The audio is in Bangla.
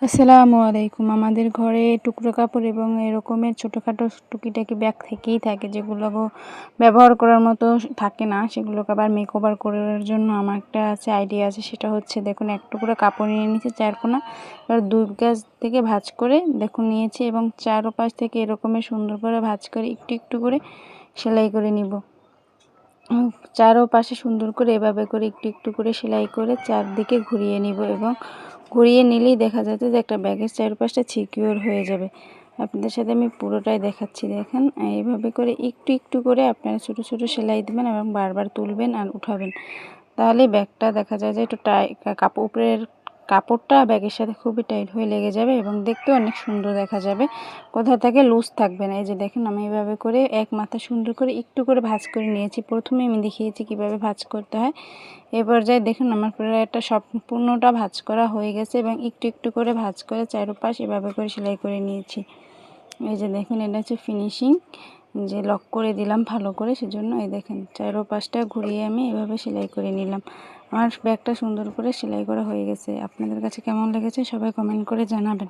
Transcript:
আসসালামু আলাইকুম। আমাদের ঘরে টুকরো কাপড় এবং এরকমের ছোটোখাটো টুকিটাকি ব্যাগ থেকেই থাকে, যেগুলো ব্যবহার করার মতো থাকে না, সেগুলোকে আবার মেকওভার করার জন্য আমার একটা আইডিয়া আছে। সেটা হচ্ছে, দেখুন, এক টুকরো কাপড় নিয়ে নিয়েছি চারকোনা, এবার দুই গাছ থেকে ভাঁজ করে দেখুন নিয়েছি এবং চারোপাশ থেকে এরকমের সুন্দর করে ভাঁজ করে একটু একটু করে সেলাই করে নিব। চারোপাশে সুন্দর করে এভাবে করে একটু একটু করে সেলাই করে চারদিকে ঘুরিয়ে নিব এবং ঘুরিয়ে নিলেই দেখা যাচ্ছে যে একটা ব্যাগের চারপাশটা সিকিউর হয়ে যাবে। আপনাদের সাথে আমি পুরোটাই দেখাচ্ছি। দেখেন, এইভাবে করে একটু একটু করে আপনারা ছোটো ছোটো সেলাই দেবেন এবং বারবার তুলবেন আর উঠাবেন। তাহলে ব্যাগটা দেখা যায় যে একটু উপরের কাপড়টা ব্যাগের সাথে খুবই টাইট হয়ে লেগে যাবে এবং দেখতেও অনেক সুন্দর দেখা যাবে, কোথা থেকে লুজ থাকবে না। এই যে দেখেন, আমি এইভাবে করে এক মাথা সুন্দর করে একটু করে ভাঁজ করে নিয়েছি। প্রথমে আমি দেখিয়েছি কিভাবে ভাঁজ করতে হয়। এ পর্যায়ে দেখুন, আমার পুরো একটা সম্পূর্ণটা ভাঁজ করা হয়ে গেছে এবং একটু একটু করে ভাঁজ করে চারপাশ এভাবে করে সেলাই করে নিয়েছি। এই যে দেখুন, এটা হচ্ছে ফিনিশিং, যে লক করে দিলাম ভালো করে, সেজন্য এই দেখেন চারপাশটা ঘুরিয়ে আমি এভাবে সেলাই করে নিলাম। আমার ব্যাগটা সুন্দর করে সেলাই করা হয়ে গেছে। আপনাদের কাছে কেমন লেগেছে সবাই কমেন্ট করে জানাবেন।